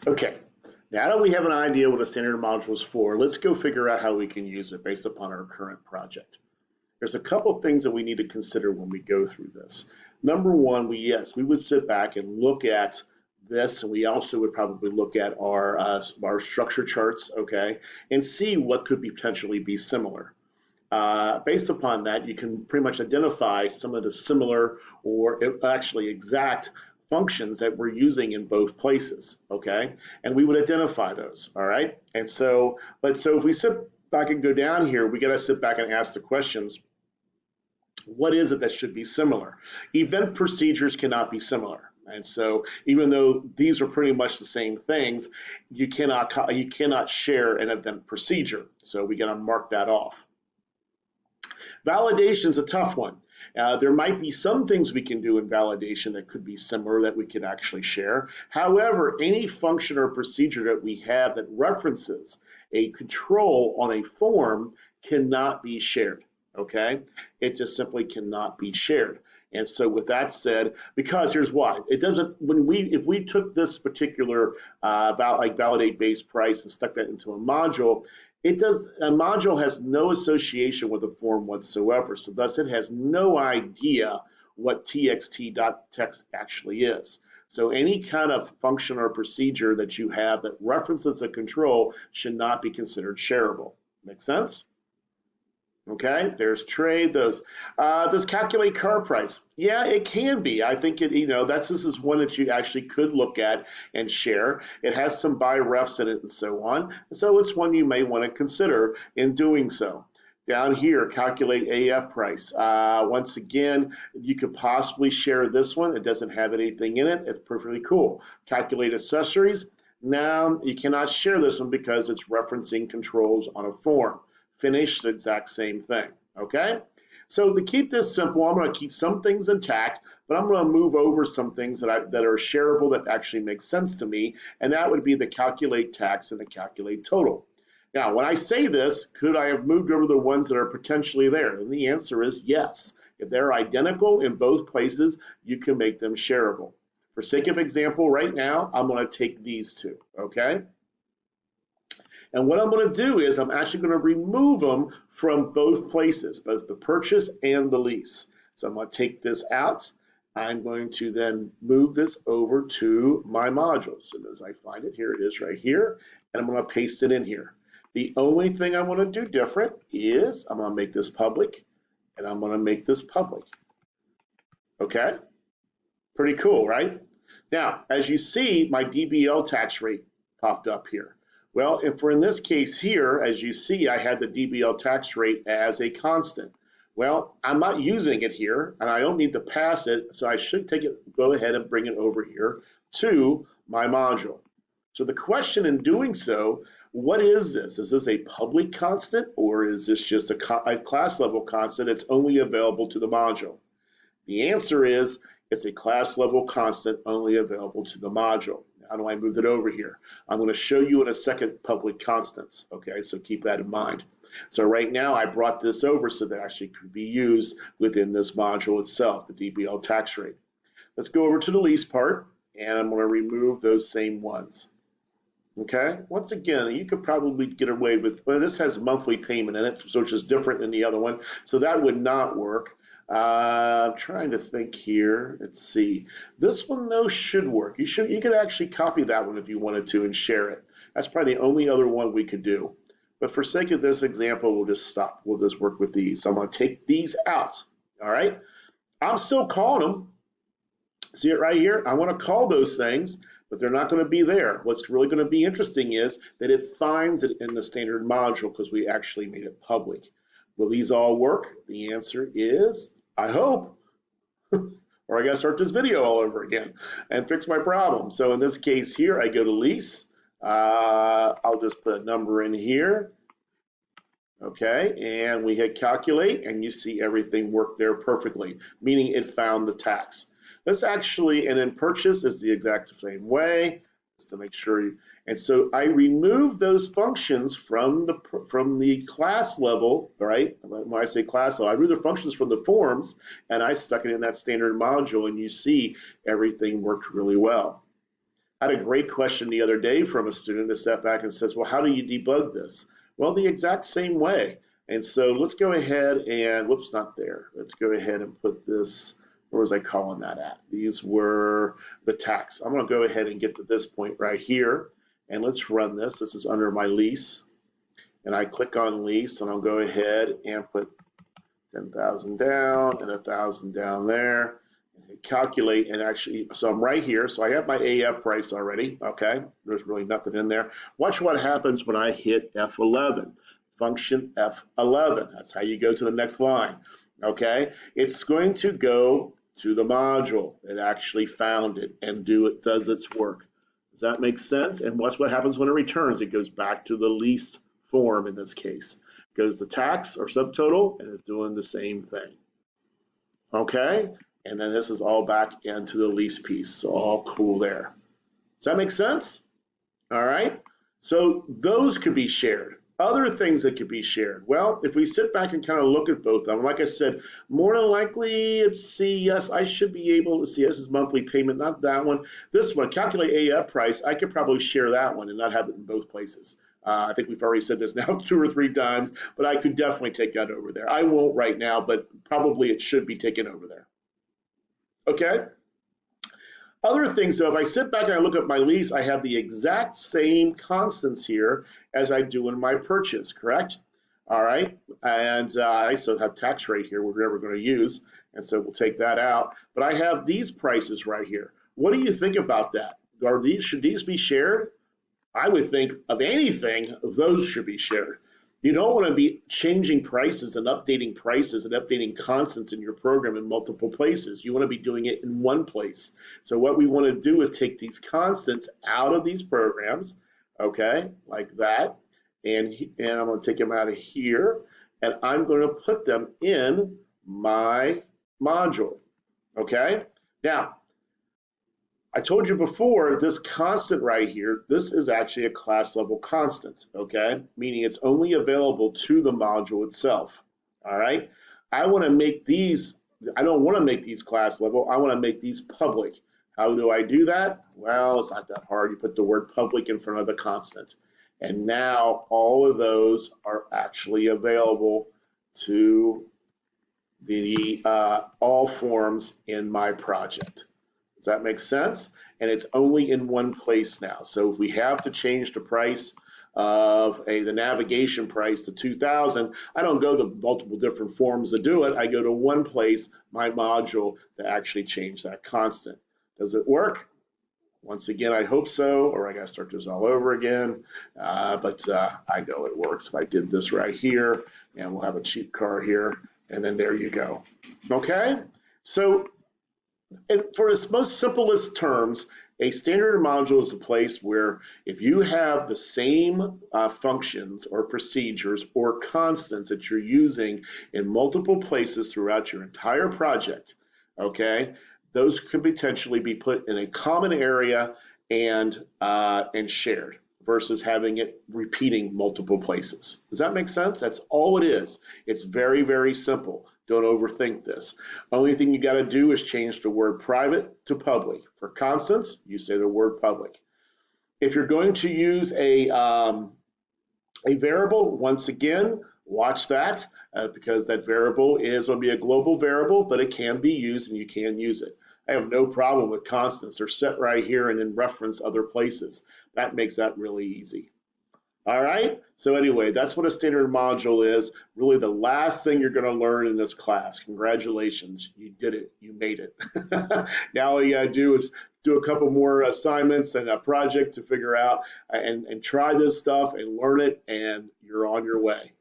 Okay, now that we have an idea what a standard module is for, let's go figure out how we can use it based upon our current project. There's a couple things that we need to consider when we go through this. Number one, we would sit back and look at this, and we also would probably look at our structure charts, okay, and see what could potentially be similar. Based upon that, you can pretty much identify some of the similar or actually exact functions that we're using in both places, okay? And we would identify those, all right? And so, so if we sit back and go down here, we got to sit back and ask the questions, what is it that should be similar? Event procedures cannot be similar. And so even though these are pretty much the same things, you cannot share an event procedure. So we got to mark that off. Validation is a tough one. There might be some things we can do in validation that could be similar that we can actually share. However, any function or procedure that we have that references a control on a form cannot be shared, okay? It just simply cannot be shared. And so with that said, because here's why. It doesn't, if we took this particular validate base price and stuck that into a module, a module has no association with a form whatsoever, so thus it has no idea what txt.text actually is. So any kind of function or procedure that you have that references a control should not be considered shareable. Make sense? Okay, there's trade. Does calculate car price? Yeah, it can be. I think this is one that you actually could look at and share. It has some by refs in it and so on. So it's one you may want to consider in doing so. Down here, calculate AF price. Once again, you could possibly share this one. It doesn't have anything in it. It's perfectly cool. Calculate accessories. Now, you cannot share this one because it's referencing controls on a form. Finish, the exact same thing, okay? So to keep this simple, I'm going to keep some things intact, but I'm going to move over some things that are shareable that actually make sense to me, and that would be the calculate tax and the calculate total. Now, when I say this, could I have moved over the ones that are potentially there? And the answer is yes. If they're identical in both places, you can make them shareable. For sake of example, right now, I'm going to take these two, okay? And what I'm going to do is I'm actually going to remove them from both places, both the purchase and the lease. So I'm going to take this out. I'm going to then move this over to my module. So as I find it, here it is right here, and I'm going to paste it in here. The only thing I want to do different is I'm going to make this public, and I'm going to make this public. Okay? Pretty cool, right? Now, as you see, my DBL tax rate popped up here. Well, if we're in this case here, as you see, I had the DBL tax rate as a constant. Well, I'm not using it here, and I don't need to pass it, so I should go ahead and bring it over here to my module. So the question in doing so, what is this? Is this a public constant, or is this just a class level constant that's only available to the module? The answer is it's a class level constant only available to the module. How do I move it over here? I'm going to show you in a second public constants, okay? So keep that in mind. So right now I brought this over so that actually could be used within this module itself, the DBL tax rate. Let's go over to the lease part, and I'm going to remove those same ones. Okay, once again, you could probably get away with, well, this has monthly payment in it, so which is different than the other one, so that would not work. I'm trying to think here. Let's see. This one though should work. You could actually copy that one if you wanted to and share it. That's probably the only other one we could do. But for sake of this example, we'll just stop. We'll just work with these. So I'm going to take these out. All right. I'm still calling them. See it right here? I want to call those things, but they're not going to be there. What's really going to be interesting is that it finds it in the standard module because we actually made it public. Will these all work? The answer is, I hope, or I got to start this video all over again and fix my problem. So in this case here, I go to lease. I'll just put a number in here. Okay, and we hit calculate, and you see everything worked there perfectly, meaning it found the tax. Let's actually, and then purchase is the exact same way, just to make sure. And so I remove those functions from the class level, right? When I say class level, I remove the functions from the forms, and I stuck it in that standard module, and you see everything worked really well. I had a great question the other day from a student that sat back and says, well, how do you debug this? Well, the exact same way. And so let's go ahead and, whoops, not there. Let's go ahead and put this, where was I calling that at? These were the tax. I'm going to go ahead and get to this point right here. And let's run this. This is under my lease. And I click on lease, and I'll go ahead and put 10,000 down and 1,000 down there. And calculate, and actually, so I'm right here. So I have my AF price already. Okay, there's really nothing in there. Watch what happens when I hit F11. Function F11. That's how you go to the next line. Okay, it's going to go to the module that actually found it and does its work. Does that make sense? And watch what happens when it returns. It goes back to the lease form in this case. Goes the tax or subtotal and is doing the same thing. Okay, and then this is all back into the lease piece. So all cool there. Does that make sense? All right, so those could be shared. Other things that could be shared. Well, if we sit back and kind of look at both of them, like I said, more than likely it's CS. I should be able to see this is monthly payment, not that one. This one, calculate AF price, I could probably share that one and not have it in both places. I think we've already said this now 2 or 3 times, but I could definitely take that over there. I won't right now, but probably it should be taken over there. Okay? Other things, though, if I sit back and I look at my lease, I have the exact same constants here as I do in my purchase, correct? All right, and I also have tax rate here we're never going to use, and so we'll take that out. But I have these prices right here. What do you think about that? Should these be shared? I would think of anything, those should be shared. You don't want to be changing prices and updating constants in your program in multiple places. You want to be doing it in one place. So what we want to do is take these constants out of these programs, okay, like that, and I'm going to take them out of here, and I'm going to put them in my module, okay? Now, I told you before, this constant right here, this is actually a class level constant, okay? Meaning it's only available to the module itself, all right? I want to make these, I don't want to make these class level, I want to make these public. How do I do that? Well, it's not that hard. You put the word public in front of the constant. And now all of those are actually available to the all forms in my project. Does that make sense? And it's only in one place now. So if we have to change the price of the navigation price to 2,000, I don't go to multiple different forms to do it. I go to one place, my module, to actually change that constant. Does it work? Once again, I hope so, or I got to start this all over again. But I know it works. If I did this right here, and we'll have a cheap car here, and then there you go. Okay? So, and for its most simplest terms, a standard module is a place where if you have the same functions or procedures or constants that you're using in multiple places throughout your entire project, okay, those could potentially be put in a common area and shared versus having it repeating multiple places. Does that make sense? That's all it is. It's very, very simple. Don't overthink this. Only thing you got to do is change the word private to public. For constants, you say the word public. If you're going to use a variable, once again, watch that because that variable is going to be a global variable, but it can be used and you can use it. I have no problem with constants. They're set right here and then reference other places. That makes that really easy. All right, so anyway, that's what a standard module is. Really the last thing you're going to learn in this class. Congratulations, you did it, you made it. Now all you got to do is do a couple more assignments and a project to figure out and try this stuff and learn it, and you're on your way.